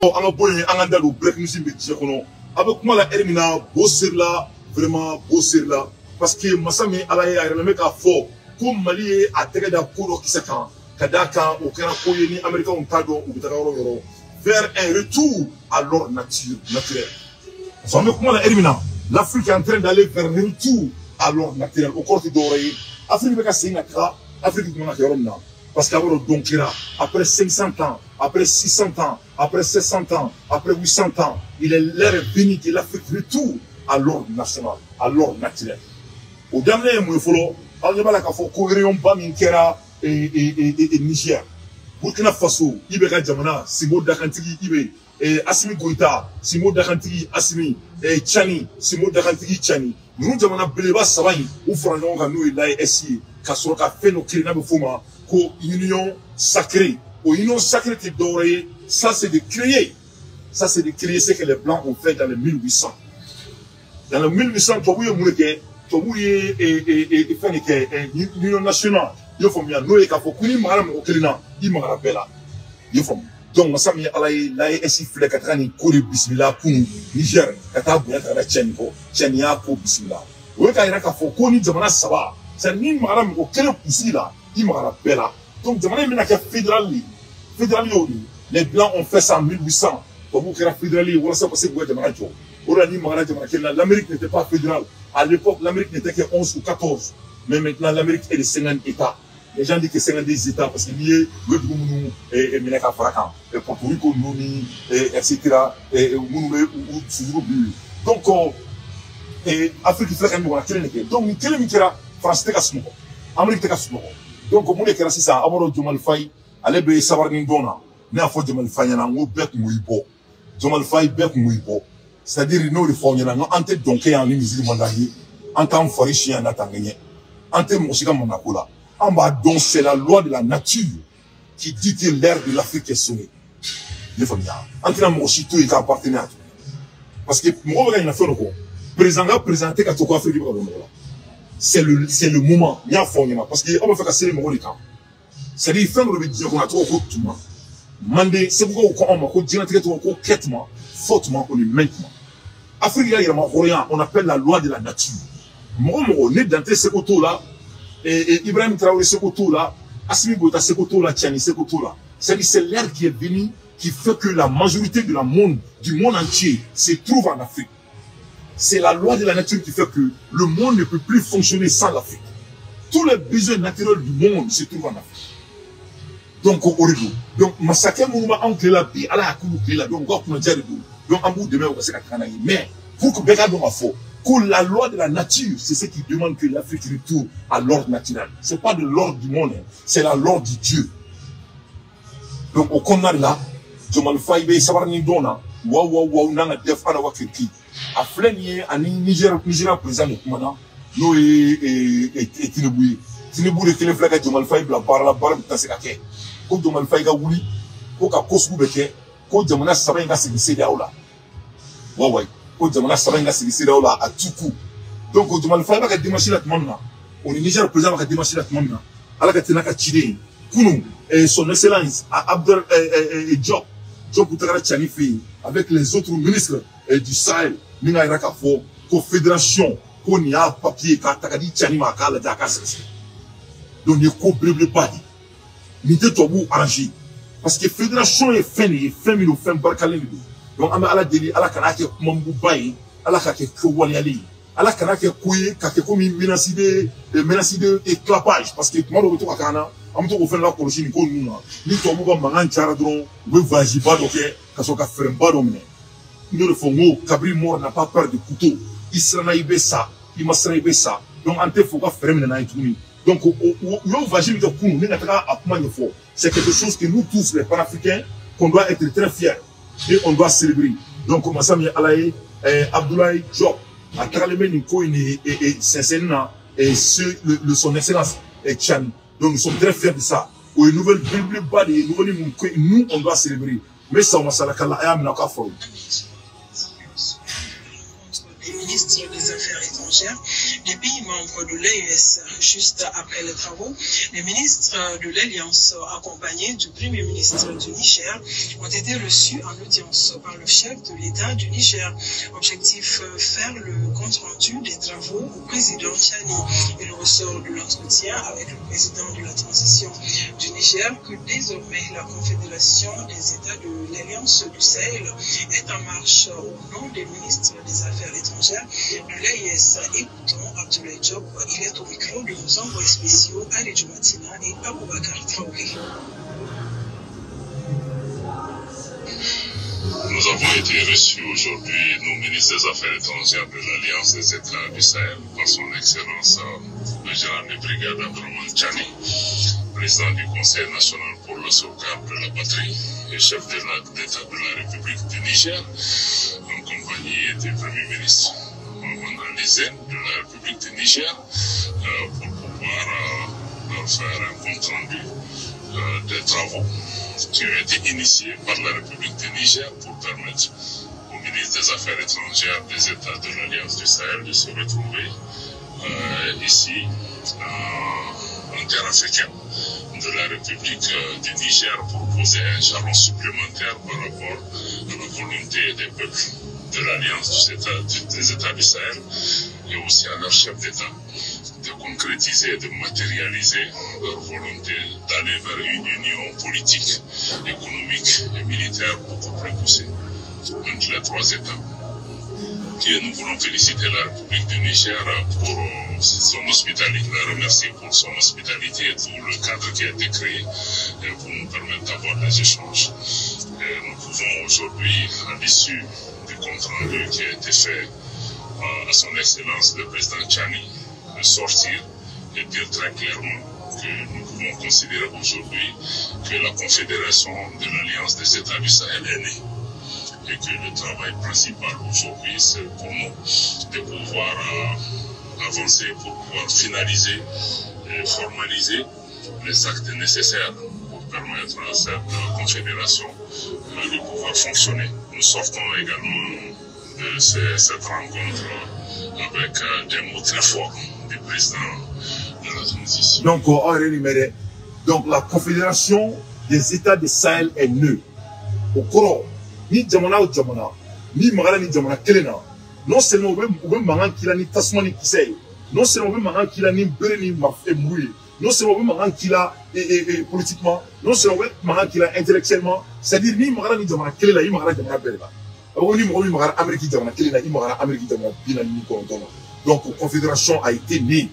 Anga boye anga dalu break music be je kono avec moi la Hermina bosser là vraiment bosser là parce que masami ala ya releme ka fo ko mali a tege da kodo kisaka kadaka o kana ko yeni américain on tado ou bitaka yoro vers un retour à l'ordre naturel. So avec moi la Hermina l'Afrique est en train d'aller vers un retour à l'ordre naturel au corps d'oreille Afrique be ka singa kra Afrique mona yoromna parce qu'avoir donc là après 500 ans après 600 ans, après 700 ans, après 800 ans, il est l'ère bénie que l'Afrique retourne à l'ordre national, à l'ordre naturel. Au dernier moment, il faut et Niger. Burkina Faso, Ibeka Djamana, Simo Dakantigi, Ibe, Assimi Goïta, Simo Dakantigi, Assimi, Tchani, Simo Dakantigi, Tchani. Nous, Djamana Beleba Savani, ou Frandon, nous, il a essayé, Kassoka fait nos Kirina Bufuma, qu'une union sacrée. Union sacrée dorée, ça c'est de créer. Ça c'est de créer ce que les Blancs ont fait dans les 1800. Dans les 1800, tu as vu l'Union nationale. Il faut bien nous et qu'il faut qu'on y marre au Kélina, il marre bella. Il faut. Donc, ça m'y allait là et si flèche à traîner courir bismillah pour Niger, kata bouya tra Tchenko, Tchenia pour bismillah. Oui, quand il y a qu'il faut qu'on y demande ça va. C'est ni marre au Kélina poussi là, il marre bella. Donc, demandez maintenant qu'il fédéral. Les Blancs ont fait ça en 1800. L'Amérique n'était pas fédérale. À l'époque, l'Amérique n'était que 11 ou 14. Mais maintenant, l'Amérique est de 50 États. Les gens disent que 50 États parce qu'il y a et Mineka Farakan, et Porto Rico, etc. Donc, Afrique fait un mouvement. Donc, quel est France Tekasmo, Amérique Tekasmo. Donc, comme on est classé ça, Amoro Djomal Faye. Ale be sabarni dona ne afo Djomal Faye na ngo bet muibo Djomal Faye bet muibo c'est-à-dire no refo nyana no ante donke en musique mandahi antam farishi na tanganye ante musika monakula amba donc c'est la loi de la nature qui dit que l'ère de l'Afrique est sonnée les familles ante na moshito est appartenant à tout parce que mo ga ina fait ko président présenter ka to ko Afrique ba bongo c'est le moment nya fo nyana parce que on va faire casser mo likan c'est-à-dire, il faut que nous qu'on a trop de tout. Mandé, c'est pourquoi on m'a dit que trop quêtement, fortement, on est maintenant. Afrique, il y a on appelle la loi de la nature. Moi, on est dans ces côtés-là, et Ibrahim Traoré, ces côtés-là, Assimi Goïta, ces côtés-là, Tchani, ces côtés-là. C'est-à-dire, c'est l'ère qui est venue, qui fait que la majorité du monde entier se trouve en Afrique. C'est la loi de la nature qui fait que le monde ne peut plus fonctionner sans l'Afrique. Tous les besoins naturels du monde se trouvent en Afrique. Donc, donc, massacre mouvement entre la vie, à la coulou, donc, on va dire, donc, en bout de main, on va se faire. Mais, pour que Béga donc, que la loi de la nature, c'est ce qui demande que l'Afrique retourne à l'ordre naturel. C'est pas de l'ordre du monde, c'est la loi du Dieu. Donc, au Congo là, je m'en fais, savoir ni donna, waouh, n'a def à la wakiki. À Flénier, à Niger présent, maintenant, nous et Tineboué. Tineboué, qui les flaques, je m'en fais, la barre, c'est la quai. Ko Djomal Faye ga wuli ko ka kosbu beke ko jamana saba nga sigisi daula wawai ko jamana saba nga sigisi daula a tuku donc ko Djomal Faye ba ka dimanche la tmonna on Niger président ba ka dimanche la tmonna ala ka tinaka chide kunu son excellence Abdel Diop Boutara Tchani fi avec les autres ministres du Sahel ninga iraka fo ko fédération ko ni a papier ka takadi Tchani ma kala da ka sese donc ni ko bleu pas n'était pas arrangé parce que fédération est fin barkalé donc on a la déli ala kanake mambu bayi ala kake ko waliali ala kanake kouye kake ko menace de éclapage parce que moi le to akana am to ko fait la colonie ko nuna ni to ba mangan chara dron we vaji ba donc kasoka fremba domine nous le fongo kabri mort n'a pas peur de couteau israna ibesa imasra ibesa donc ante foka fremna na ituni. Donc, c'est quelque chose que nous tous, les panafricains, qu'on doit être très fiers et on doit célébrer. Donc, comme ça, Abdoulaye Diop, à Karlemé Niko et Sensena et son excellence Tchani. Donc, nous sommes très fiers de ça. Aux nouvelles nous, on doit célébrer. Mais ça, on va s'alakala et amina ka fo. Le ministre des Affaires étrangères des pays membres de l'AES. Juste après les travaux, les ministres de l'Alliance, accompagnés du Premier ministre du Niger, ont été reçus en audience par le chef de l'État du Niger. Objectif, faire le compte-rendu des travaux au président Tchani. Il ressort de l'entretien avec le président de la transition du Niger que désormais la Confédération des États de l'Alliance du Sahel est en marche au nom des ministres des Affaires étrangères de l'AIS. Écoutons Abdoulaye Diop, il est au micro de nos envoyés spéciaux Ali Djoumatina et Aboubakar Traoré. Nous avons été reçus aujourd'hui, nos ministres des Affaires étrangères de l'Alliance des États du Sahel, par son Excellence le général de brigade Abdourahmane Tchani, président du Conseil national pour la sauvegarde de la patrie et chef de l'État de la République du Niger, en compagnie du Premier ministre Mohamed Zen de la République du Niger, pour pouvoir leur faire un compte rendu des travaux qui ont été initiés par la République du Niger pour permettre au ministre des Affaires étrangères des États de l'Alliance du Sahel de se retrouver ici en terre africaine de la République du Niger pour poser un jalon supplémentaire par rapport à la volonté des peuples de l'Alliance des États du Sahel et aussi à leur chef d'État de concrétiser, de matérialiser leur volonté d'aller vers une union politique, économique et militaire beaucoup plus poussée entre les trois États. Et nous voulons féliciter la République du Niger pour son hospitalité, la remercier pour son hospitalité et tout le cadre qui a été créé pour nous permettre d'avoir des échanges. Et nous pouvons aujourd'hui, à l'issue du compte rendu qui a été fait à son Excellence le président Tchani, sortir et dire très clairement que nous pouvons considérer aujourd'hui que la Confédération de l'Alliance des États du Sahel est née. Et que le travail principal aujourd'hui, c'est pour nous de pouvoir avancer, pour pouvoir finaliser et formaliser les actes nécessaires pour permettre à cette confédération de pouvoir fonctionner. Nous sortons également de cette rencontre avec des mots très forts du président de la transition. Donc la Confédération des États du Sahel est née. Au Coran, ni jamana ou jamana, ni magala ni jamana kelena. Non seulement on veut mangan kila ni tasma ni kisei. Non seulement on veut mangan kila ni bere ni mouillé. Non seulement on veut mangan kila politiquement. Non seulement on veut mangan kila intellectuellement. C'est-à-dire ni magala ni jamana kelena, ni magala jamana bereba. Alors ni magala Amérique jamana kelena, ni magala Amérique jamana bina ni kontona. Donc la Confédération a été née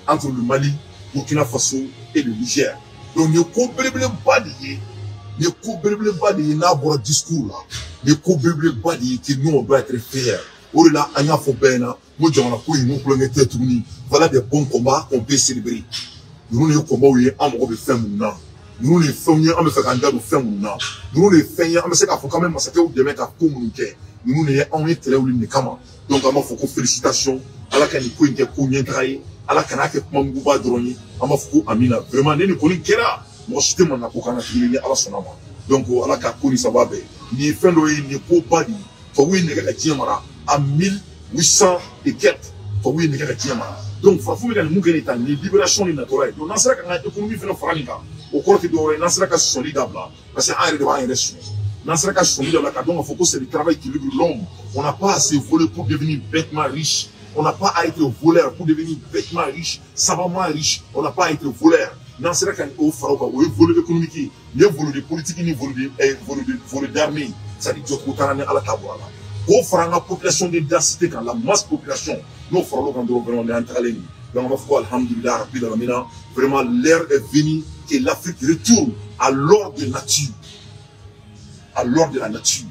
entre le Mali, Burkina Faso et le Niger. Donc ne comprenez pas d'y. Ne couvrez pas de n'avoir discours là. Ne couvrez pas de que nous on doit être fiers. Au là, on a fait bien là. Moi, j'en ai pour nous pour tête tournée. Voilà des bons combats qu'on peut célébrer. Nous les combats où il y a un mot de fin mouna. Nous les faisons, on me fait un gars de fin mouna. Nous les faisons, on me sait qu'il faut quand même massacrer ou des mecs à communiquer. Nous les on est très ou les kama. Donc, on faut qu'on félicitations. À la canne qui est cognée trahi. À la canne qui est mamouba droni. On m'a fait amina. Vraiment, ne connaît que là. Moi, je te demande pourquoi on a fini à la sonama. Donc, à la caponi, ça va bien. Ni fin de ni pour pas dit. Faut oui, n'est qu'à Tiamara. À 1800 et quelques. Faut oui, n'est qu'à Tiamara. Donc, faut me dire, nous, qu'il y a une libération naturelle. Donc, dans ce cas, l'économie fait le franica. Au cours de l'orée, dans ce cas, c'est solidable. Parce que c'est un devant une ressource. Dans ce cas, c'est solidable. Donc, il faut que c'est le travail qui libère l'homme. On n'a pas assez volé pour devenir bêtement riche. On n'a pas à être voleur pour devenir bêtement riche, savamment riche. On n'a pas à être voleur. Dans ce cas, il faut un volet économique, il y a un volet politique, il y a un volet d'armée. Ça dit que nous avons à la table. Au fera la population de densité, quand la masse population, nous ferons quand nous allons entrer. Donc, on va faire alhamdoulilah, vraiment l'ère est venue que l'Afrique retourne à l'ordre de nature. À l'ordre de la nature.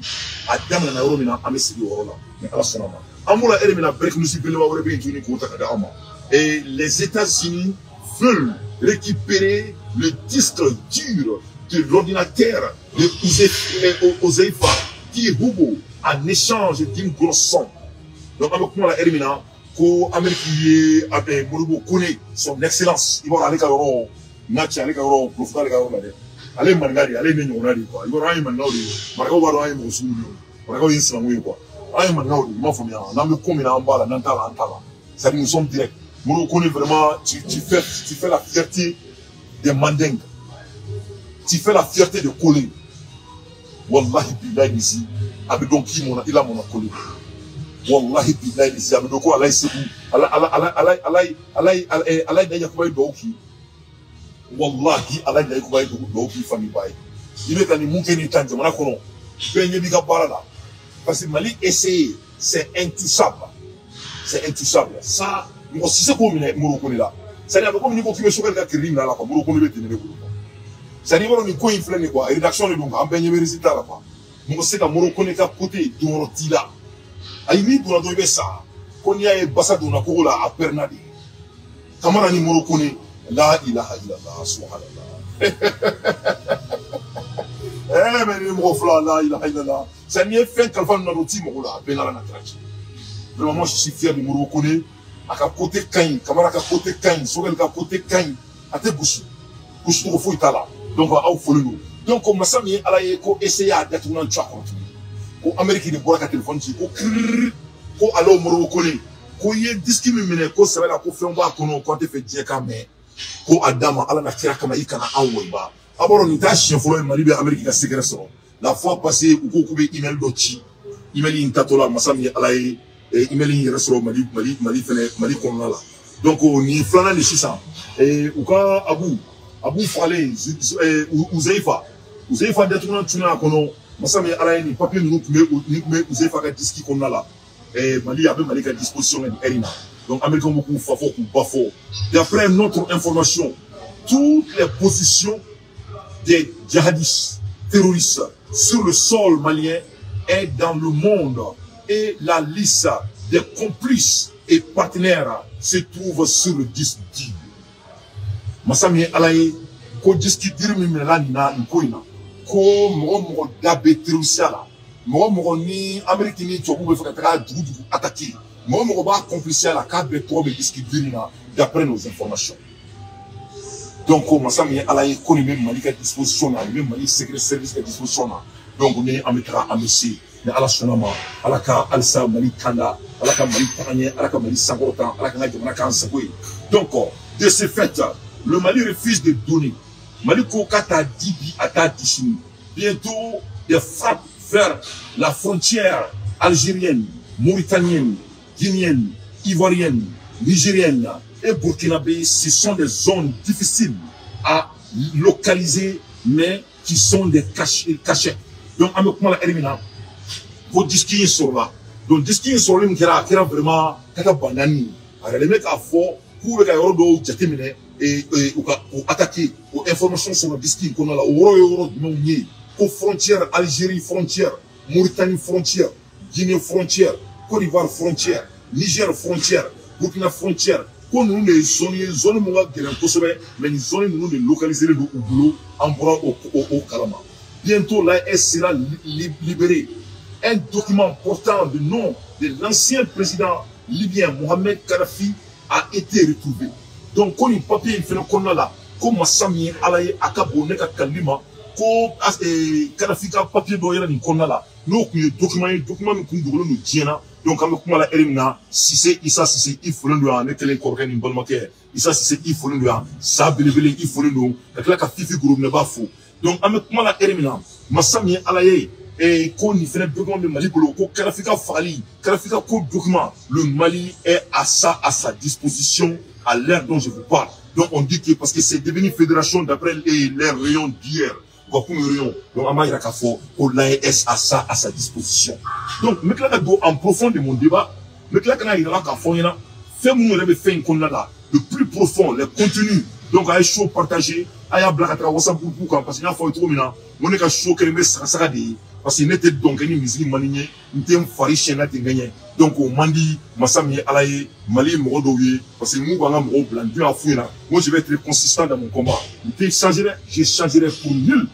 À Dame la Naomi, à Messi de Orola. À la Sonama. Amoula Elimina Brek nous et les États-Unis veulent récupérer le disque dur de l'ordinateur de Oseifa qui est Hugo en échange d'une grosse somme. Donc avec moi la Elimina ko Amérique avec Molubo connaît son excellence. Il va aller à l'euro, match aller à l'euro, profiter à l'euro. Allez Mangari, allez Nenyonari quoi. Il va aller Mangari, Marco va aller Moussoulou, Marco Islamou quoi. Aïe, maintenant, il m'a fait bien. On a mis comme il a en bas, là, Ça nous sommes directs. Nous connaissons vraiment, tu fais la fierté des Mandingues. Tu fais la fierté de Kolé. Wallahi billahi ici, avec donc qui il a mon Kolé. Wallahi billahi ici, avec donc Allah c'est vous. Allah n'a pas eu d'oki. Wallahi Allah n'a pas eu d'oki famille baï. Il est quand il monte ni tant, on a connu. Ben il y a barada. Parce que Mali essaye, c'est intouchable. C'est intouchable. Ça, moi si c'est comme Morocco là. Ça n'est pas comme niveau qui me choque avec Kirim là, quoi. Morocco ne veut tenir le coup. Ça n'est pas ni quoi influer quoi. Rédaction le donc, en ben il résultat là quoi. Moi c'est que Morocco n'est qu'à côté de Morotila. Aïmi pour la donner ça. Qu'on y a un bassade on a couru là à Pernadi. Kamara ni Morocco ne la ilaha illallah subhanallah. Eh mais le mofla la ilaha illallah. Ça n'y est fait qu'à faire notre team là, ben là na trace. Vraiment moi je suis fier de Morocco ne. À côté Kain, Kamara à côté Kain, Sogel à côté Kain, à te boucher. Boucher trop fou là. Donc on va au follow nous. Donc on m'a sami à la éco essayer d'être un tchak. Ko Amérique de boire téléphone ko allo Morocco ne. Ko y discriminé ko ça va la ko fait on va kono ko te fait dieka mais ko Adama ala na kira kama ikana anwo ba. Aboro ni ta chien follow Mali be Amérique ka secret so. La fois passée ko ko be email dochi. Email intatola masami ala email resoro Mali konna la. Donc ni flana les 600 et ou ka Abou Falé Uzaifa d'être un tuna kono masami ala ni papier nous mais Uzaifa ka diski konna la et Mali avait Mali à disposition de Erina. Donc américain beaucoup fafo ou bafo. D'après notre information, toutes les positions des djihadistes terroristes sur le sol malien est dans le monde. Et la liste des complices et partenaires se trouve sur le disque dur. Masami alaye ko disque dur mi la na nkoina ko mo dabe terrorista mo ni Amérique ni tobu be faka dugu attaquer mo ba complice la ka be trop be disque dur na d'après nos informations. Donc Masami alaye ko ni même Mali à disposition na même Mali secret service à disposition na. Donc on est à Messi. Mais ala sonama ala ka alsa Mali kanda ala ka Mali panye ala ka Mali sangorota ala ka jamana kan sakoy. Donc de ce fait le Mali refuse de donner. Mali ko kata dibi ata dishini. Bientôt des frappes vers la frontière algérienne, mauritanienne, guinéenne, ivoirienne, nigérienne et burkinabé. Ce sont des zones difficiles à localiser mais qui sont des cachets. Donc avec moi la élimination pour discuter sur là. Donc discuter sur lui qui era vraiment kata banani. Alors les mecs à fort pour le gars do jatemine et ou attaquer aux informations sur le disque qu'on a là au non aux frontières Algérie frontière, Mauritanie frontière, Guinée frontière, Côte d'Ivoire frontière, Niger frontière, Burkina frontière. Quand nous les zones monga mais les zones nous les localiser le boulot en bras au Kalama. Bientôt l'AS sera libéré. Un document portant le nom de l'ancien président libyen Mohamed Kadhafi a été retrouvé. Donc, quand il papier il fait le qu'on a là, comme Massami alaye akabo neka kalima, ko Kadhafi ka papier doyera ni qu'on a là. Nous le document nous qu'on nous tiena. Donc, quand on la élimina, si c'est Issa, si c'est il faut le nous ne quel corps une bonne maquette. Issa, si c'est il faut le nous ça belebele il faut le nous. La ka fifi groupe ne pas fou. Donc, avec moi la élimina, Massami alaye et qu'on y fait le document de Mali pour le Kadhafi ka fali, Kadhafi ka document, le Mali est à sa disposition à l'heure dont je vous parle. Donc on dit que parce que c'est devenu fédération d'après les rayons d'hier. Donc Amaïra Kafo, l'AES a ça à sa disposition. Donc, mais là, en profond de mon débat, mais là, quand il y a Kafo, fait mon rêve fait une là, le plus profond, les contenus. Donc, à chaud partagé, à blacatra, WhatsApp, parce qu'il y a trop mina, on est qu'à chaud qu'elle met ça des. Parce qu'il n'était donc une musique maniée, une thème fariche n'a été gagné. Donc, on m'a dit, Massami Alaye, Mali Morodouye, parce que nous, on a mon blanc, Dieu a fouillé là. Moi, je vais être consistant dans mon combat. Je changerai pour nul.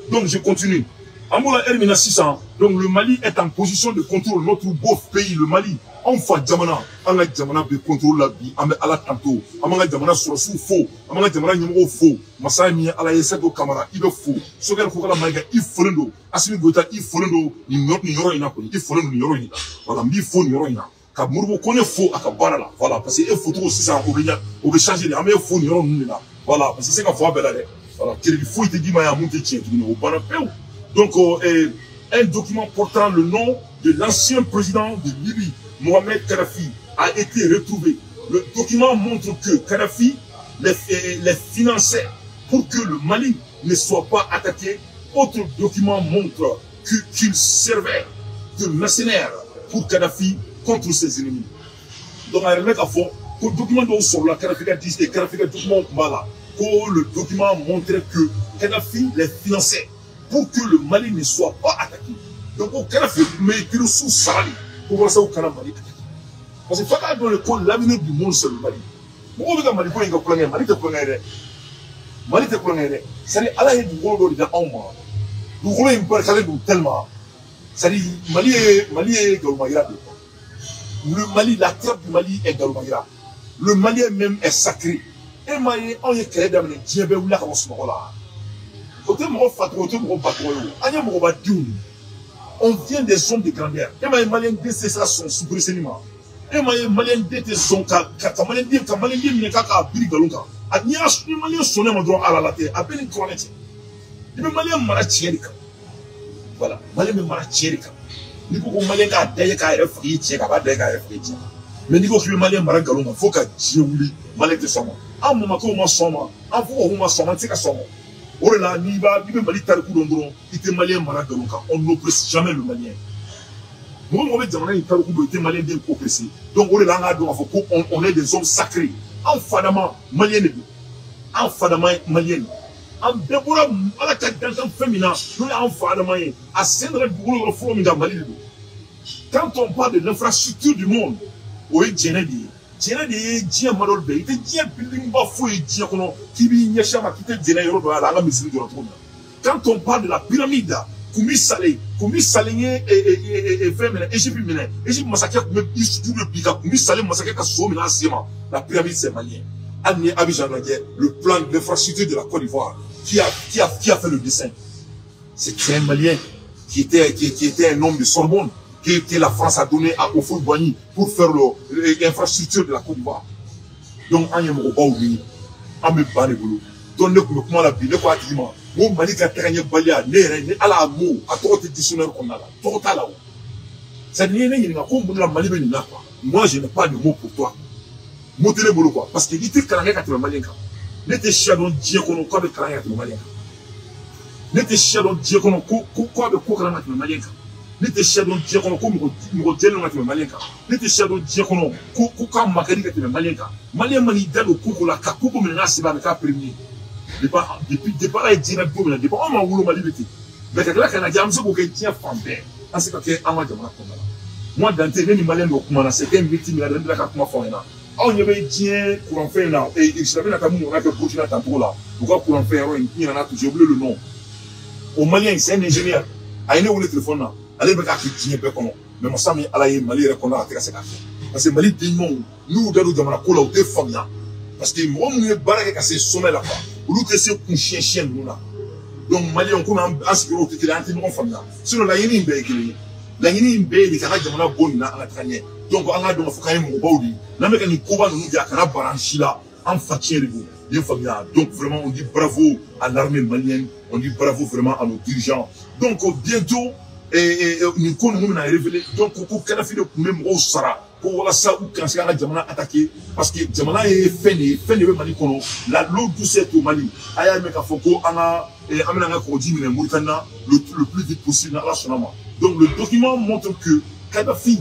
Donc, je continue. Amoula Elmina 600. Donc, le Mali est en position de contrôle. Notre beau pays, le Mali. On fait Djamana. On a Djamana de contrôle la vie. On a la tantôt. On a Djamana sur le sous faux. On a Djamana numéro faux. Massaïmi à la Yesedo Kamara. Il est faux. Sogal Koukala Maïga, il faut le dos. Assimi Gota, il faut le dos. Il faut le dos. Voilà, il faut le dos. Ka Modibo connaît faux à Kabara là. Voilà, parce que il faut tout aussi ça, on veut changer les armées, faux, nous là. Voilà, parce que c'est qu'à fois belle là. Voilà, qu'il faut te dire, mais à monter tient, au Banapéo. Donc, un document portant le nom de l'ancien président de Libye, Mohamed Kadhafi, a été retrouvé. Le document montre que Kadhafi les finançait pour que le Mali ne soit pas attaqué. Autre document montre qu'il servait de mercenaire pour Kadhafi contre ses ennemis. Donc, on remet à fond que le document dont sur la Kadhafi a dit, Kadhafi a document là, que le document montrait que Kadhafi les finançait pour que le Mali ne soit pas attaqué. Donc, au Kadhafi, mais qu'il le sous-salé pour voir ça au Mali attaqué. Parce que Faka dans le code, l'avenir du monde, c'est le Mali. Pourquoi le Mali peut être plongé? Mali te plongé. Mali te plongé. C'est-à-dire, Allah est du rôle de l'homme. Du rôle est tellement. C'est-à-dire, Mali est Galmaïra. Le Mali, la terre du Mali est Galmaïra. Le Mali même est sacré. Et Mali, on est créé dans les diabètes ou la grosse mort là. Côté mon fatro, côté mon patron, on vient des zones de grandeur. Et Mali, Malien, c'est ça son sous-précédement. Et Malien, des son cas, Malien, n'est qu'à Birigalonga. A n'y a pas Malien sonné mon droit à la terre, à peine une toilette. Et Malien Marachérica. Voilà, Malien Marachérica. Ni ko Malien ka daye ka refri tie ka ba daye ka refri tie. Mais ni ko ki Malien Maragalonga, faut ka dieuli Malien te somo. A mo mako mo somo, a fo ko mo somo ti ka somo. Ore la ni ba bi Mali tariku dondron, ite Malien Maragalonga, on n'oppresse jamais le Malien. On va dire que Malien bien oppressé. Donc on est là, on est des hommes sacrés. En fadama malien, en fadama malien, en débora à la tête d'un féminin, nous en fadama à Sendra Boulot de Forum Mali. Quand on parle de l'infrastructure du monde, oui, Djenedi, Djen Marolbe, il était Djen building bafou et Djen Kono, qui vit Nyachama, qui était Djenero de la musique de la trône. Quand on parle de la pyramide, Koumi Salé et féminin, Égypte massacre, mais il se trouve le Pika, Koumi Salé massacre, la pyramide c'est malien. Amené Abidjan le plan d'infrastructure de la Côte d'Ivoire, qui a fait le dessin. C'est un malien qui était un homme de Sorbonne, que la France a donné à Ofo Boigny pour faire l'infrastructure de la Côte d'Ivoire. Donc, on y a un oubli, on me bat les boulots. Donc, comment la vie, le quoi dire, mon mari qui a terrain balia, né, à la mot, à trop de dictionnaire qu'on a là, trop à la haut. Ça n'est rien, comme la Mali venue là, quoi. Moi, je n'ai pas de mots pour toi. Montez les boulots, quoi. Parce qu'il était carré à le malien. N'était chadon diacono, quoi de carré à le malien. N'était chadon diacono, quoi de quoi à le malien. N'était chadon diacono, comme me retienne à le malien. N'était chadon diacono, quoi macari à le malien. Malien mani dans le coucou la caco comme la c'est pas le cas premier. Depuis là, il dit la boum, il dit on m'a voulu ma liberté. Mais quand là, quand il y a un peu de tient fambé, en ce cas, on va dire moi, dans tes les malins, c'est un victime de la comment faire là. On y avait tient pour en faire là. Et je savais la camoufle, on a que Burkina Faso là. Pourquoi pour en faire il en a j'ai oublié le nom. Au Malien, c'est un ingénieur. À une heure le téléphone là. Allez me garder tient peu comment. Mais mon sami à la Mali répondre à ce cas. Parce que Mali dignement, nous dans le Gamana Kola ou des femmes là. Parce que moi, on est barré à ces sommets là-bas. Ou l'autre, c'est un chien nous là. Donc, Mali, on a un sécurité qui est anti-non-femme là. Sinon, la yéni mbe qui la yéni mbe, il y a un bon là, à la donc, on a donc fait un mot. La mécanique, on nous dit à la branche là, en fatigué de vous. Donc, vraiment, on dit bravo à l'armée malienne. On dit bravo vraiment à nos dirigeants. Donc, bientôt, nous connaissons révélé. Donc, pour Kadhafi de même au Sara. Pour voir ça ou quand c'est la Jamana attaqué parce que Jamana est fait de Mali kono la l'eau douce au Mali aya meka foko ana amena ko di mine Mauritania le plus vite possible là sonama. Donc le document montre que Kadhafi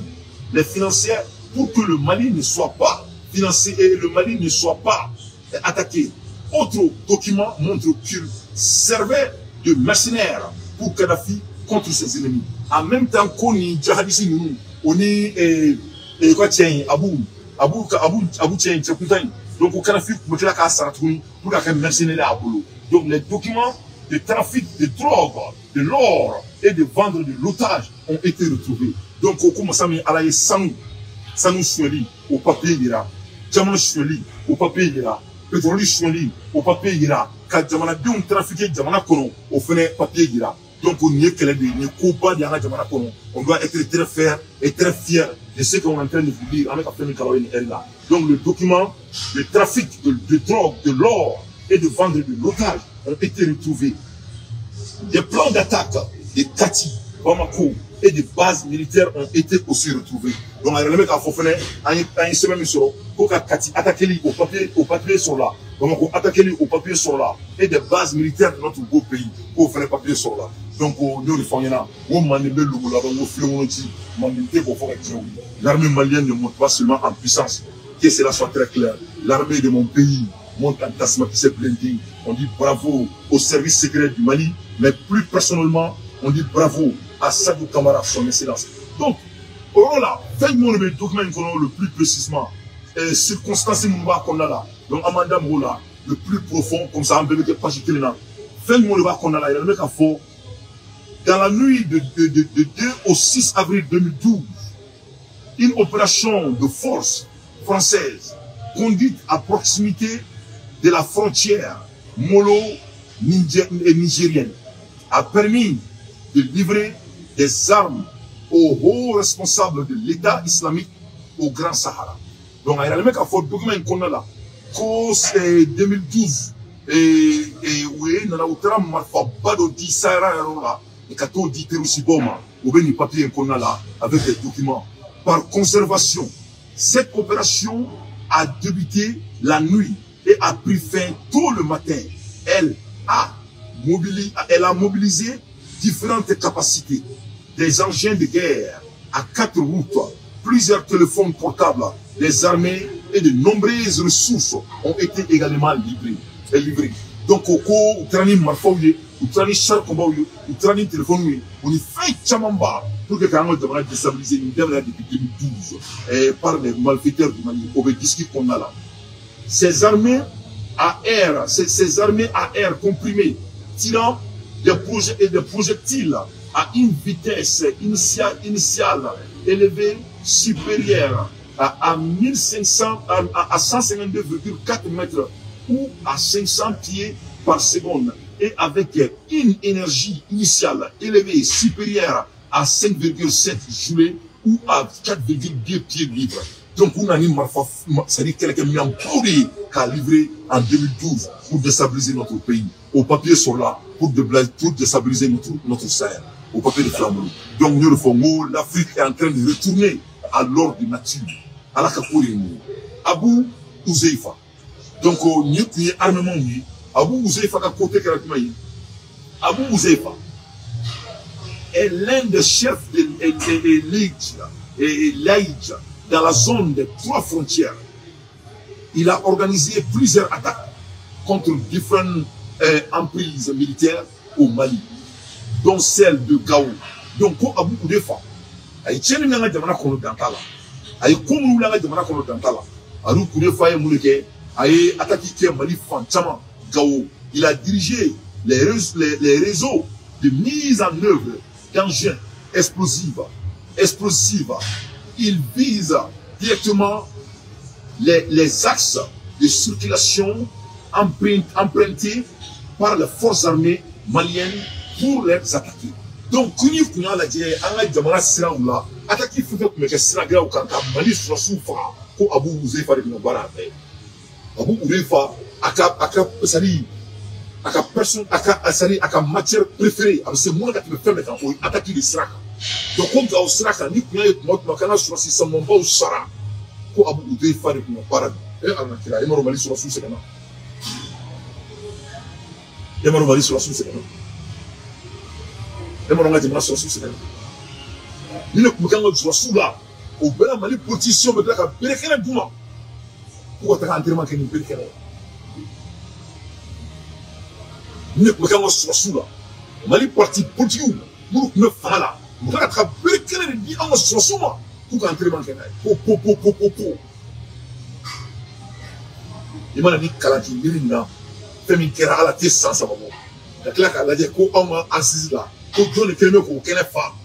les financiers pour que le Mali ne soit pas financé et le Mali ne soit pas attaqué. Autre document montre qu'il servait de mercenaire pour Kadhafi contre ses ennemis. En même temps qu'on y djihadistes nous on est et quoi tiens Abou tiens c'est content donc au Kadhafi pour que la casse ratourne pour la faire mercenaire à boulot. Donc les documents de trafic de drogue de l'or et de vendre de l'otage ont été retrouvés. Donc au commence à aller sans soigner au papier ira diamant soigner au papier ira pétrole soigner au papier ira quand diamant bien trafiqué diamant kono au fenêtre papier ira. Donc on y est que les combats de la diamant kono on doit être très fier et très fier de ce qu'on est en train de vous dire, donc le document, le trafic de drogue, de l'or et de vendre de l'otage ont été retrouvés. Des plans d'attaque de Kati, Bamako et des bases militaires ont été aussi retrouvés. Donc, il y a une semaine sur Kati, attaquez-les au papier sur là. Bamako, attaquez-les au papier sur là. Et des bases militaires de notre beau pays, au vrai papier sur là. Donc, nous, les familles, l'armée malienne ne monte pas seulement en puissance, que cela soit très clair. L'armée de mon pays monte en tassement qui s'est blindé. On dit bravo au service secret du Mali, mais plus personnellement, on dit bravo à Sadou Kamara, son excellence. Donc, voilà, faites-moi le document le plus précisément, et circonstances qu'on a là. Donc, Amanda Moula, le plus profond, comme ça, en bébé, pas jeter là. Faites-moi le qu'on a là, il y a le mec à faux. Dans la nuit de 2 au 6 avril 2012, une opération de force française conduite à proximité de la frontière molo-nigérienne a permis de livrer des armes aux hauts responsables de l'État islamique au Grand Sahara. Donc, il y a le mec à fort document qu'on a là. C'est 2012. Et oui, il y a un Sahara là. Et quand on dit Terusiboma, ou bien les papiers qu'on a là, avec des documents. Par conservation, cette opération a débuté la nuit et a pris fin tôt le matin. Elle a mobilisé différentes capacités, des engins de guerre à 4 routes, plusieurs téléphones portables, des armées et de nombreuses ressources ont été également livrées. Donc, au trani marfaouye, au trani char combat, au trani téléphone, on y fait chamamba pour que quand on devrait déstabiliser une dernière depuis 2012 par les malfaiteurs du Mali, au disque qu'on a là. Ces armées à air comprimées, tirant des projectiles à une vitesse initiale élevée supérieure à 152,4 mètres ou à 500 pieds par seconde et avec une énergie initiale élevée supérieure à 5,7 joulets ou à 4,2 pieds libres. Donc, on a une c'est-à-dire quelqu'un qui a livré en 2012 pour déstabiliser notre pays. Au papier sont là pour déstabiliser notre Sahel. Au papier de Flambeau. Donc, nous le faisons. L'Afrique est en train de retourner à l'ordre de nature. À la Kapouri. Abou Ouzeifa. Donc, nous avons armement. Abou Ouzeifa a côté caractéristique. Abou Ouzeifa est l'un des chefs de l'Aïdja dans la zone des 3 frontières. Il a organisé plusieurs attaques contre différentes emprises militaires au Mali, dont celle de Gao. Donc, Abou Ouzeifa a été un peu il a dirigé les réseaux de mise en œuvre d'engins explosifs. Il vise directement les axes de circulation empruntés par les forces armées maliennes pour les attaquer. Donc, quand on a dit, on a attaqué Mali sur souffrant pour Abou Ouzeifa de Nobara. Abou Ouzeifa a matière préférée. C'est moi qui me fais mettre en attaquer les Sraka. Donc, comme au Sraka, ni qu'on a eu notre sur son nom au Sara pour Abou Ouzeifa de Nobara. Et on a tiré, il m'a remis sur la sous-secrétaire. Il m'a remis sur la sous-secrétaire. Il m'a remis sur la sous-secrétaire. Il ne peut pas être sous là. Au Bénin, Mali, position, mais là, il y a un Douma. Pourquoi tu as un entraînement qui est un peu de il ne peut pas être sous là. Mali, parti politique, nous ne faisons pas là. Nous avons travaillé avec les gens qui sont sous là. Pourquoi un entraînement qui est un peu de il m'a dit que Kalaki, il m'a fait une kera à la tête sans savoir. La claque a dit qu'on m'a assise là. Qu'on donne les crémeux qu'on connaît pas.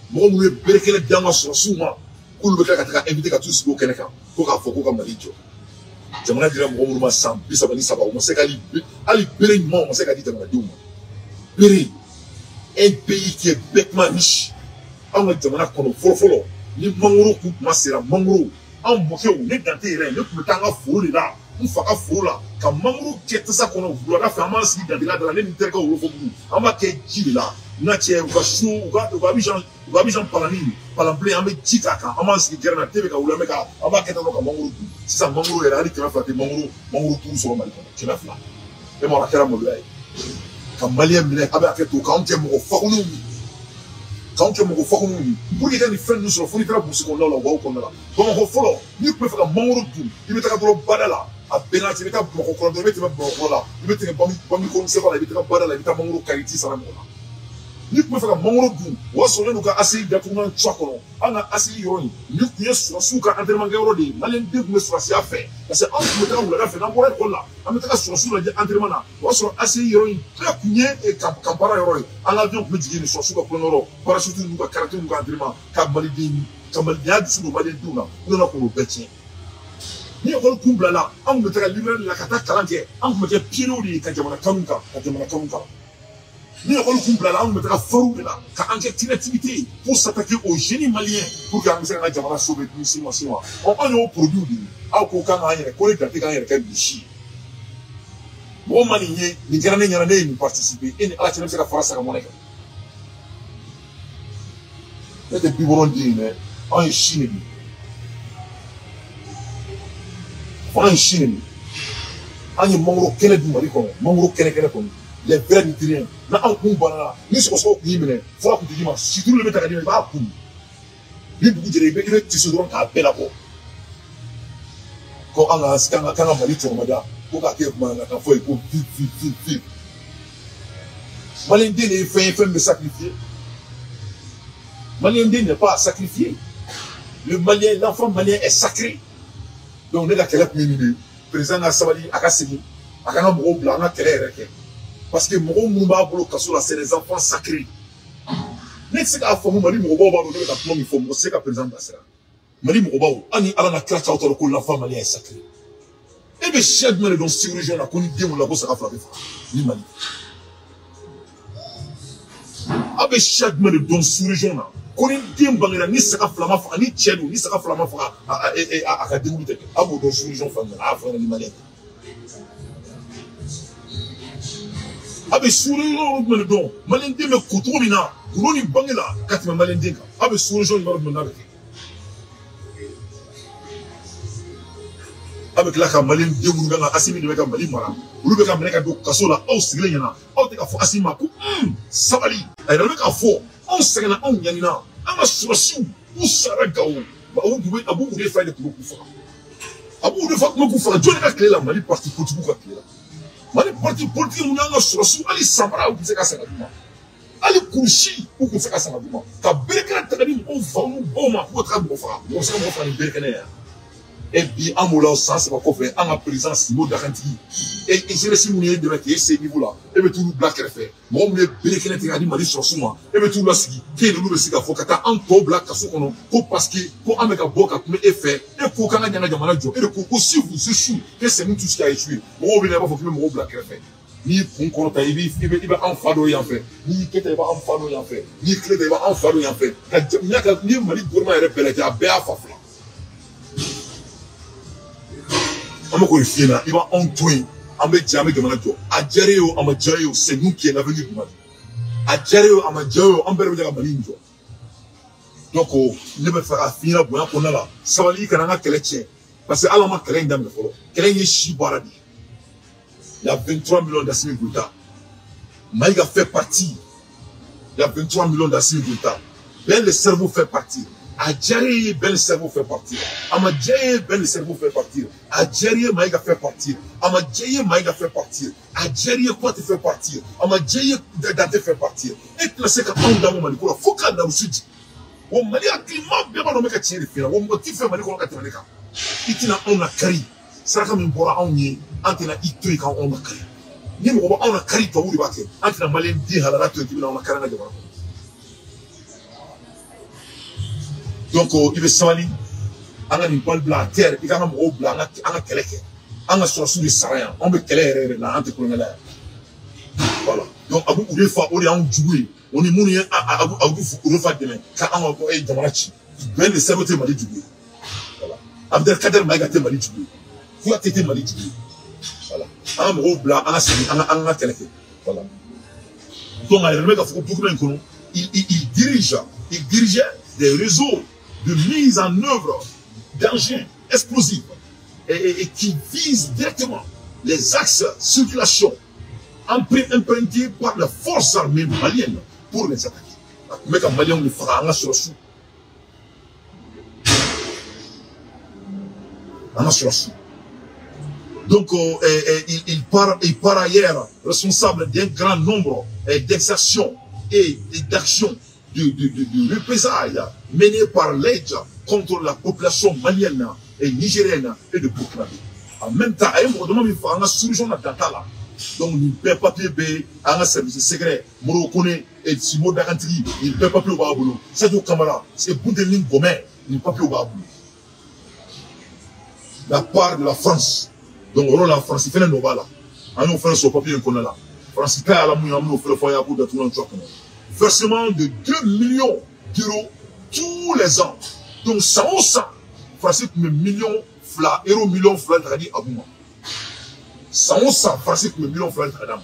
Moi, je vais béquer les diamants sur moi. Qu'on le claque à inviter à tous pour connaître. Qu'on a fait qu'on m'a dit. J'aimerais dire à mon moment sans plus ça va dire ça va. On sait qu'Ali bérer moi, on sait qu'Ali t'as dit. Bérer un pays qui est bêtement riche. On va dire qu'on a follow. ni mangoro ku kuma sera mangoro an moke ne dante yɛrɛ ne kun bɛ taa an ka foro de la n fa ka foro la ka mangoro kɛ tasa kɔnɔ wulada fɛ an b'an sigi dantila da la ne ni n terikɛ wolo fɔ bugu an b'a kɛ ji de la n ka cɛ u ka su u ka Abidjan palani palanbilen an bɛ ji k'a kan an b'an sigi gɛrɛn na te bɛ ka wuli an b'a kɛ tan ka mangoro dun sisan mangoro yɛrɛ hali 100 tɛ mangoro turu sɔrɔ Mali kɔnɔ 100 e ma kɛra maloya ye ka maliyɛn minɛ a bɛ hakɛ to k'anw kɛ mɔgɔ fakunuw ye k'anw kɛ mɔgɔ fakunuw ye pour que i ka nin fɛn ninnu sɔrɔ fo n'i taara burusi kɔnɔnaw la waw kɔnɔna la Bamakɔ fɔlɔ n'i tun bɛ fɛ ka mangoro dun i bɛ taga dɔrɔn bada la a bɛɛ n'a cɛ i bɛ taa Bamakɔ kɔnɔ dɔrɔn i bɛ tɛmɛ Bamakɔ la i bɛ tɛmɛ Bambi komisɛfa la i bɛ taga bada la i bɛ taa mangoro kari i t'i sara mɔgɔ la n'i tun bɛ fɛ ka mangoro dun o y'a sɔrɔ ne n'u ka aseli datugulan cɔ kɔnɔ an ka aseli yɔrɔ in ni tun ye surasiw ka entraînement kɛ yɔrɔ de ye maliyɛnden tun bɛ surasiya fɛ parce que anw tun bɛ taga wulada fɛ n'an bɔra école la an bɛ taga surasiw lajɛ entraînement na o y'a sɔrɔ aseli yɔrɔ in bɛɛ tun ye kanpara yɔrɔ ye an ka avion tun bɛ jigin nin surasiw ka kulonkɛ yɔrɔ parachute n'u ka karaté n'u ka entraînement ka malidenya dusu don maliyɛndenw na u nana k'o bɛɛ tiɲɛ ni école kun bilala an tun bɛ taga librairie la ka taa kalan kɛ an tun bɛ kɛ pionniers de ye ka jamana kanu kan ni école kun bilala an tun bɛ taga fariw de la ka enquête activité pour s'attaquer aux génies maliens pour que an bɛ se ka an ka jamana sauver ni sima an y'o produit de ye aw ko k'an k'an yɛrɛ ko ne dan tɛ k'an yɛrɛ kɛ misi ye mɔgɔ ma nin ye nin kɛra ne ɲɛna ne ye nin participer e ni ala cɛ ne bɛ se ka fara saga mɔnɛ kan ne tɛ bibɔrɔn den ye dɛ an ye si de ye an ye si de ye an ye mangoro kɛnɛ dun Mali kɔnɔ mangoro kɛnɛ kɔnɔ les vrais nigériens na an kun banna ni sɔgɔsɔgɔ kun y'i minɛ fura kun tɛ d'i ma situlu de bɛ ta ka d'i ma i b'a kun ni dugu jɛra i bɛ tisi dɔrɔn k'a bɛɛ labɔ ko an ka Mali cɔgɔmada ko k'a kɛ kumana k'a fɔ ye ko vive maliyɛnden de ye fɛn ye fɛn bɛ sacrifier maliyɛnden n'est pas à sacrifier l'enfant malien est sacré donc ne ka kɛlɛ kun ye nin de ye président ka sabali a ka segin a kana mɔgɔw bila an ka kɛlɛ yɛrɛ kɛ parce que mɔgɔw minnu b'a bolo kaso la c'est des enfants sacrés ne tɛ se k'a faamu Mali mɔgɔbaw b'a dɔn ne bɛ ka kuma min fɔ mɔgɔ tɛ se ka président bilasira Mali mɔgɔbaw hali ni ala na kira cɛ aw t'a dɔn ko l'enfant malien est sacré e bɛ siya jumɛn de dɔn sigi région na ko ni den wolola ko saga fila bɛ faga ni Mali a bɛ siya jumɛn de dɔn sigi région na ko ni den bangera ni saga fila ma faga ni cɛ don ni saga fila ma faga a ka denkundi tɛ kɛ a b'o dɔn sigi région fan min na a y'a fɔ ni Malien a bɛ sous-région yɔrɔ jumɛn de dɔn maliyɛnden bɛ ko cogo min na gundo ni bange la ka tɛmɛ maliyɛnden kan a bɛ sous-région yɔrɔ jumɛn n'a bɛ kɛ a bɛ tila ka maliyɛnden minnu kan ka Asimi de bɛ ka Mali mara olu bɛ ka minɛ ka don kaso la aw sigilen ɲɛna aw tɛ ka fɔ Asimi ma ko sabali a yɛrɛ bɛ k'a fɔ anw sɛgɛnna anw ɲanina an ka surasiw u sara Gawo a b'u de fa de tun bɛ k'u faga a b'u de fa tun bɛ k'u faga jɔnni ka tile la Mali parti politique ka tile la Mali parti politique mun y'an ka surasiw hali samara u tun se ka sanga d'u ma hali kurusi u tun se ka sanga d'u ma ka berekɛnɛ ta ka di mɔgɔw fa n'u baw ma k'u ka taga mɔgɔ faga mɔgɔ se ka mɔgɔ faga ni berekɛnɛ ye et bi an b'o la san saba kɔfɛ an ka président Simo Dakantigi et jeunesse minnu ye dɛmɛ k'e se niveau la e bɛ t'olu bila kɛrɛfɛ mɔgɔ minnu ye berekɛnɛ tigɛ ka di Mali surasiw ma e bɛ t'u lasigi k'e n'olu bɛ se k'a fɔ ka taa an tɔw bila kaso kɔnɔ ko parce que ko an bɛ ka bɔ ka kuma e fɛ e ko k'an ka ɲan ka jamana jɔ e de ko ko si vous échouez que c'est nous tous qui a échoué mɔgɔw bɛ na i b'a fɔ k'i bɛ mɔgɔw bila kɛrɛfɛ n'i y'i kun kɔrɔta i bɛ an fa dɔ yan fɛ n'i y'i kɛ tan i b'an fa dɔ yan fɛ n'i y'i tile tan i b'an fa dɔ yan fɛ n'i ye Mali gouvernement yɛrɛ bɛɛ lajɛ a bɛɛ y'a fa fila an bɛ k'o f'i ɲɛna i b'anw to yen an bɛ jɛ an bɛ jamana jɔ a diyara ye o a ma diya ye o c'est nous qui est l'avenir du Mali a diyara ye o a ma diya ye o an bɛɛ de bɛ jɛ ka Mali in jɔ donc ne bɛ fɛ k'a f'i ɲɛna bonya kɔnɔna la sabali i kana an ka kɛlɛ tiɲɛ parce que hali an ma kɛlɛ in daminɛ fɔlɔ kɛlɛ in ye si baara de ye il y a 23 millions d'Assimi Goïta Maïga fait partie il y a 23 millions d'Assimi Goïta Ben le cerveau fait partie Adjari Ben le cerveau fait partir Amadjaye Ben le cerveau fait partir Adjari Maïga fait partir Amadjaye Maïga fait partir Adjari Kwate fait partir Amadjaye Date fait partir et classé quand on dans Mali ko faut ka na usiji o Mali a climat bien ba no meka tiere fina o motif Mali ko ka tene ka itina on a kari saraka min bora on yi antina ito ka on a kari ni mo ba on a kari to wuri ba ke antina Mali di halala to tibina on a kari na jabara donc il veut s'aller on a une balle blanc à terre il y a un mot blanc on a quelqu'un on a sur le saraya on veut quelqu'un là entre colonel voilà donc abu ou des fois on est en jouer on est mouillé abu ou des fois demain quand on va pour jamanachi Ben le cerveau Mali Djoubé. Voilà. Abdelkader Maïga Mali Djoubé. Kouyaté Mali Djoubé. Voilà. Un gros blanc, un quelqu'un. Voilà. Donc, il dirigeait des réseaux de mise en œuvre d'engins explosifs et qui visent directement les axes de circulation imprintés par les forces armées maliennes pour les attaquer. Mais quand Malien le fera, on a sur le sou. On a sur le sou. Donc, il part ailleurs responsable d'un grand nombre d'exactions et d'actions de représailles menées par l'aide contre la population malienne et nigérienne et de Burkina. En même temps, il y a une solution à Tantala. Donc, il ne peut pas payer un service secret. Morocconais et Simo Dakantigi, il ne peut pas payer au Baboulou. C'est du Kamara, c'est Boundeline Gomé, il ne peut pas payer au Baboulou. La part de la France. Donc, on a la France, il fait un Nobala. On a fait son papier qu'on a là. France, il a la mouille, on a fait le foyer pour tout le monde. Versement de 2 millions d'euros tous les ans. Donc, ça, on sent. France, millions, euros, millions, tradis à Bouma. Ça, on sent. France, millions, tradis à Bouma.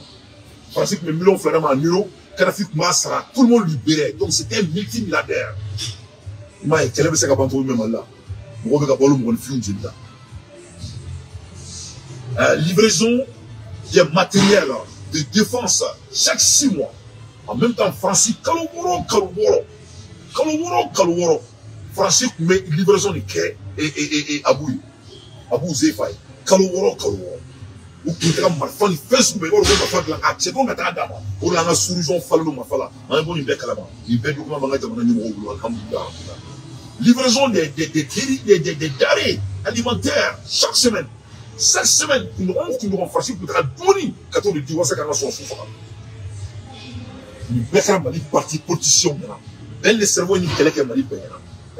France, millions, en euros. Kadhafi, sera tout le monde libéré. Donc, c'était un multimilliardaire. Il m'a dit, quel est le bantou même là? On va voir le film de livraison des matériels de défense chaque 6 mois. En même temps, Francis, Kalouworo. Francis, mais livraison de quai et Abou Zefai. Kalouworo. Ou peut-être que ma femme fait ce que je veux faire. C'est comme un dama. Ou la solution fallo ma fala. Un bon il là-bas. Il fait document dans le numéro. Livraison des denrées alimentaires chaque semaine. Cette semaine, nous aurons Francis pour être boni. Quand on dit, c'est qu'on a son souffle. Nous avons une partie politicienne. Ben le cerveau ni quelqu'un m'a dit ben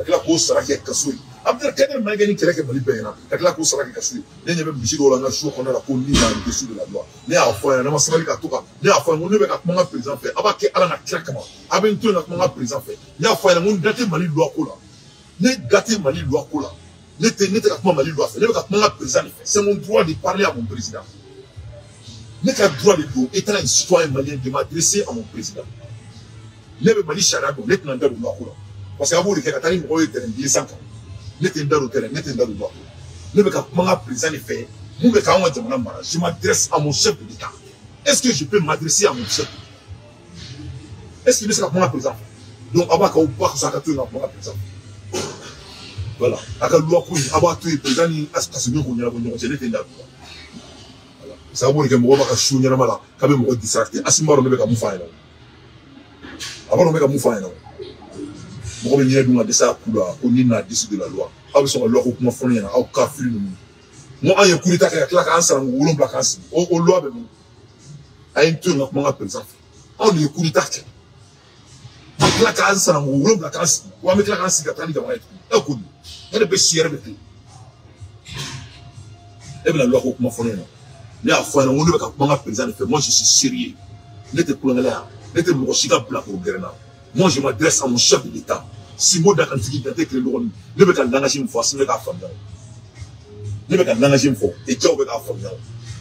la cause sera qu'il cassouille. Abdelkader m'a gagné quelqu'un m'a dit ben la cause sera qu'il cassouille. Les gens bichi do la nation qu'on a la police dans le dessus de la loi. Les affaires na masabali ka toka. Les affaires on ne veut pas que mon président fait. Abake ala na claquement. Abentou na mon président fait. Les affaires on daté mali loi ko la. Ne daté mali loi ko la. N'était pas comment Mali doit faire. Ne pas comment président fait. C'est mon droit de parler à mon président. N'est qu'un droit de dire, étant un citoyen malien, de m'adresser à mon président. Ne pas Mali Charago, n'est pas un droit de parce que vous le faites, vous avez été 5 ans. N'est pas un droit de n'est pas un droit de ne pas comment président fait. Je m'adresse à mon chef de l'État. Est-ce que je peux m'adresser à mon chef? Est-ce qu'il veut savoir comment président fait? Donc, avant qu'on voit que ça a été un président. Voilà. À la loi pour abattre les présidents, c'est bien qu'on y a un voilà. Ça va vous dire que moi, je suis un peu quand même distracté. Asimaro ne veut pas me faire. Avant, on ne veut pas me faire. Moi, je vais dire ça pour la, on est décidé de la loi. Avec son loi, on fait rien, on café nous. Moi, il y a un coup d'état qui a claqué ensemble, on l'a claqué. On loi même. À une tour, on a président. On est coup d'état. On claque ensemble, on l'a claqué. On a mis claqué ensemble, on a mis un coup. Elle est baissière de tout. Et bien la loi comment font les affaires on ne veut pas président faire. Moi je suis sérieux. N'était pour là. N'était mon chiga black au Ghana. Moi je m'adresse à mon chef de l'État. Si moi d'accord qui était que le rôle. Ne veut pas l'engager une fois si me ka femme. Ne veut pas l'engager une fois et tu veux ka femme.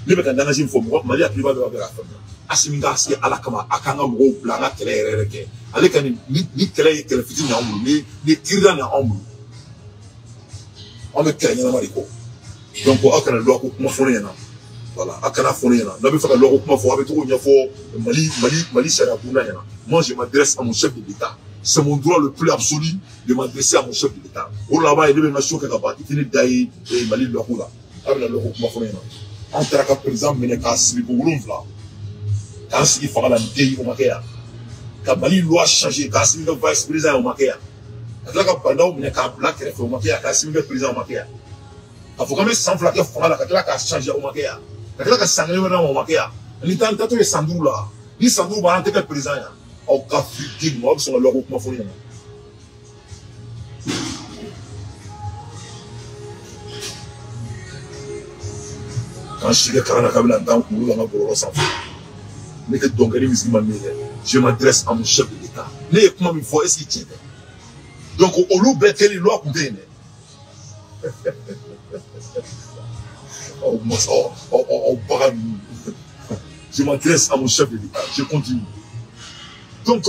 Ne veut pas l'engager une fois moi Maria priva de la femme. Asiminga si ala kama akanga mo black télé reke. Ale kan ni télé fiti na ombu ni tira na ombu. On me craigne dans Mariko. Donc, on a la loi pour m'affronter. Voilà, à la fois, on a fait la loi pour m'affronter. Mali, c'est la bouna. Moi, je m'adresse à mon chef de l'État. C'est mon droit le plus absolu de m'adresser à mon chef de l'État. On là-bas, il y a des nations qui ont été d'ailleurs et Mali, le Roula. Avec la loi pour m'affronter. En tant que président, mais quand c'est pour l'ouvre, quand c'est qu'il fera la déi au Makéa. Quand Mali loi changer, quand c'est le vice-président au Makéa. Là, quand on a black, il faut marquer à le président au Makéa. Il faut quand même s'enflaquer, il faut changer au Makéa. Il faut s'engager au Makéa. Il y a un sandou là. Il sandou va entrer le président. Au café, il m'a dit, leur groupe m'a fourni. Quand je suis à Kabila, je m'adresse à mon chef de l'État. Mais comment il faut, est-ce qu'il tient? Donc, au loup, quelle est loi pour déné? Je m'adresse à mon chef de l'État. Je continue. Donc,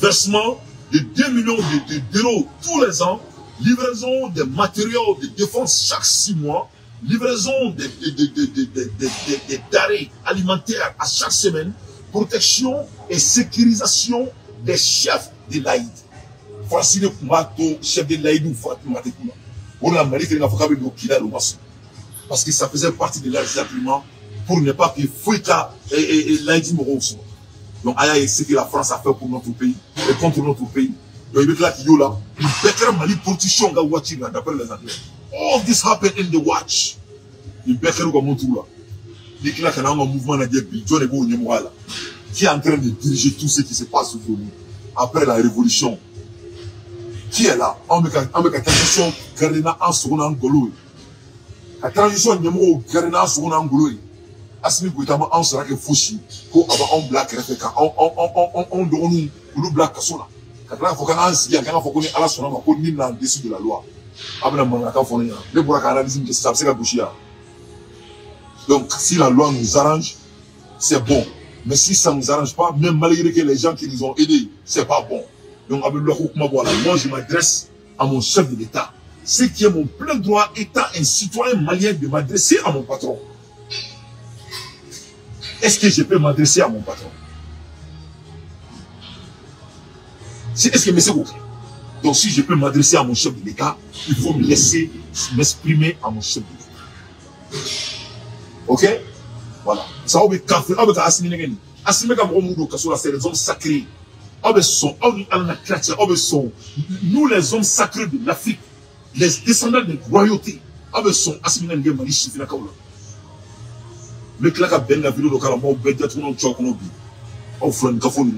versement de 2 millions d'euros tous les ans, livraison des matériaux de défense chaque 6 mois, livraison des denrées alimentaires à chaque semaine, protection et sécurisation des chefs de l'Aïd. Voici le chef de l'Aïd ou Fatou Matekuma. On a marqué qu'il n'a pas de Kila Lomassou. Parce que ça faisait partie de l'argument pour ne pas que Fouika et l'Aïd Morosso. Donc, c'est ce que la France a fait pour notre pays et contre notre pays. Donc, il y a là, il better mali protection ga watching d'après les Anglais. All this happened in the watch. Il better comme mon tour là. Il y a un mouvement qui est en train de diriger tout ce qui se passe aujourd'hui après la révolution. Qui est là? On met la transition Gardena en seconde Angolo. La transition numéro Gardena en seconde Angolo. Asmi Goutama en sera que Fouchi, pour avoir un black réféca, on donne nous black Kassola. Quand il faut qu'on ait un quand il faut qu'on ait à la sonne, on peut ni en dessous de la loi. Abna Manaka Fonia, le Bouraka analyse que ça c'est la bouchia. Donc, si la loi nous arrange, c'est bon. Mais si ça ne nous arrange pas, même malgré que les gens qui nous ont aidés, c'est pas bon. Donc, moi, je m'adresse à mon chef de l'État. Ce qui est mon plein droit, étant un citoyen malien, de m'adresser à mon patron. Est-ce que je peux m'adresser à mon patron? Est-ce que c'est OK? Donc, si je peux m'adresser à mon chef de l'État, il faut me laisser m'exprimer à mon chef de l'État. OK? Voilà. Ça va être café. On va assimiler. Assimiler c'est les hommes sacrés. Nous, les hommes sacrés de l'Afrique, les descendants de royauté, sont assimilés à Mali Chifina Kaoula. Le claque ben la vidéo de Kalamba, Bedia, tout le monde choconobi. Offrant Kafon.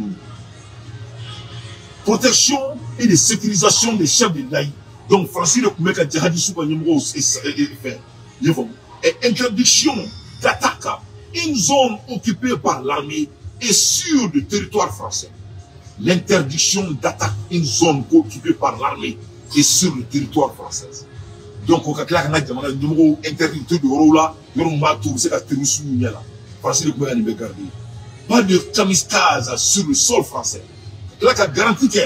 Protection et de sécurisation des chefs de l'Aïd. Donc, Francis le Koumeka Djihadi Souba Nimro et interdiction d'attaque une zone occupée par l'armée et sur le territoire français. L'interdiction d'attaque une zone occupée par l'armée et sur le territoire français. Donc, on a un numéro interdit de Rola, c'est la terrorisme. Francis le Koumeka Nimro pas de camistage sur le sol français. Là, qui a garanti que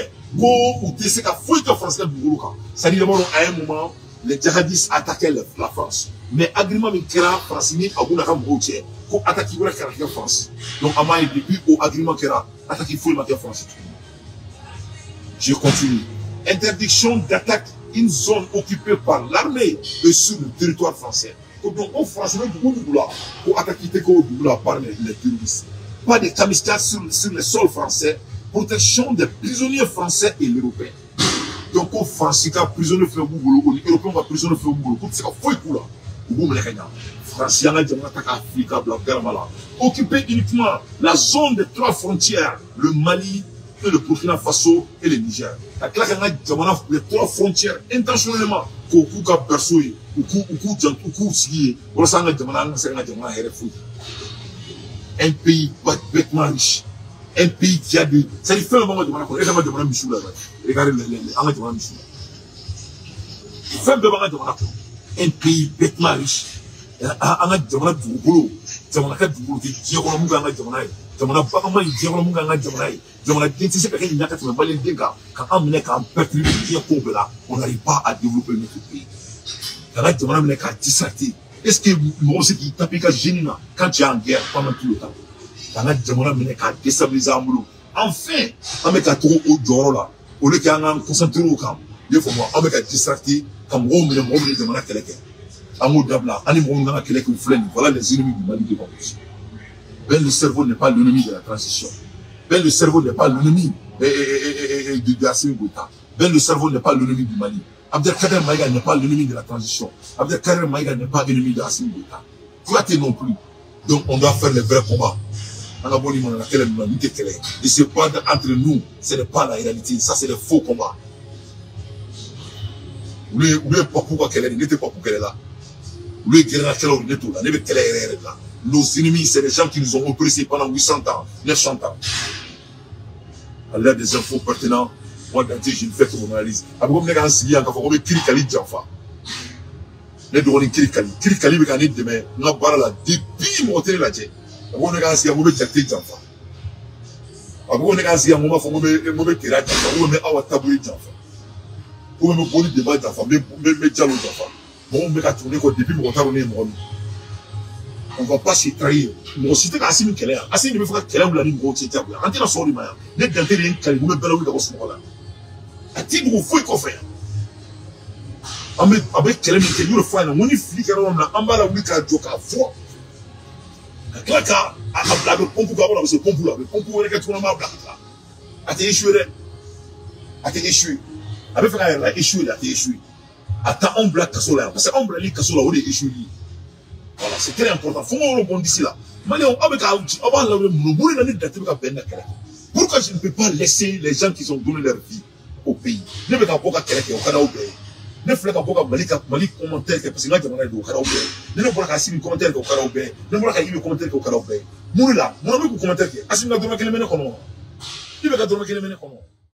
ça dit d'abord à un moment, les djihadistes attaquaient la France. Mais agrément avec Kera, Francini, Abounakam Routier, pour attaquer la France. Donc, Ama est depuis au agrément Kera, attaquer la France. Je continue. Interdiction d'attaque une zone occupée par l'armée et sur le territoire français. Donc, on français pour attaquer par les terroristes. Pas de camistage sur le sol français. Protection des prisonniers français et européens. Donc, on français prisonniers fait boulot, on européens va prisonniers fait boulot. Pour ça, faut écouler. Vous me l'avez français, on a dit Afrique, blablabla. Occuper uniquement la zone des 3 frontières, le Mali, le Burkina Faso et le Niger. La claque on a dit les 3 frontières intentionnellement. Kouka Bersoui, Koukou Sigui, on a dit un pays bêtement riche. Un pays qui a des... Ça lui fait un moment de Monaco. Regardez le Michou là. Regardez le Michou. Fait un moment de Monaco. Un pays bêtement riche. On a dit Monaco du boulot. C'est mon affaire du boulot. Qui est au Monaco de Monaco. C'est mon affaire qui est au Monaco de Monaco. C'est mon affaire qui est au Monaco de Monaco. Quand on est en perpétuité qui est courbe là, on n'arrive pas à développer notre pays. Quand on est en disserté. Est-ce que moi aussi qui tape qu'à génie quand tu es en guerre pendant tout le temps? Enfin, on met à trop au dehors là. Au lieu qu'on concentre au camp, il faut voir, on met à distracter, comme on met les demande à quelqu'un. Voilà les ennemis du Mali de Bangladesh. Ben, le cerveau n'est pas l'ennemi de la transition. Ben, le cerveau n'est pas l'ennemi de Assimi Goïta. Ben, le cerveau n'est pas l'ennemi du Mali. Abdelkader Maïga n'est pas l'ennemi de la transition. Abdelkader Maïga n'est pas l'ennemi de Assimi Goïta. Kouyaté non plus. Donc, on doit faire les vrais combats. Et c'est pas entre nous, ce n'est pas la réalité, ça c'est le faux combat. Vous ne pas pourquoi qu'elle est, n'était pas pour qu'elle est là. Vous ne là. Nos ennemis, c'est les gens qui nous ont oppressés pendant 800 ans, 900 ans. À l'aide des infos pertinents, Moi, d'anti, j'ai fait mon analyse. Après, comme les gens s'y ont fait Kirikali Jafa. Les deux, on est Kirikali. Kirikali, mais quand on est demain, on a barré la depuis monter la jet. Après, on est quand s'y a mauvais Jaté Jafa. Après, on est quand s'y a mauvais Kirata Jafa. Ou même Awa Taboué Jafa. Ou même Boni Débat Jafa. Mais Diallo Jafa. Bon, on va tourner quoi depuis mon temps, on est mort. On ne va pas se trahir. Moi, si tu as assez de kelé, assez de me faire kelé ou la ligne grosse, c'est à dire. Antenne sur l'image. Les dentelles et les calés, vous me balancez dans ce moment-là. À titre où faut qu'on fait. Avec kelé, mais kelé, le foie, on y flique à l'homme là, en bas là, on y a joka, foi. Là, car, à la pompe, on a ce pompe là, le pompe, on est qu'à tourner ma blague là. À t'échouer. À t'échouer. Avec frère, là, échouer, là, t'échouer. À ta ombre blague, casso là. Parce que ombre là, casso là, on est échoué. Voilà, c'est très important. Faut qu'on rebondisse ici là. Pourquoi je ne peux pas laisser les gens qui ont donné leur vie au pays? Ne me pas quelqu'un au Canada. Ne fais pas Mali commentaire parce que là, je vais au Canada. Ne me pas un commentaire au Canada. Ne me pas un commentaire au Canada. Mourila, mon ami commentaire. Asim na doma kele mene kono. Ibe ka doma kele mene kono.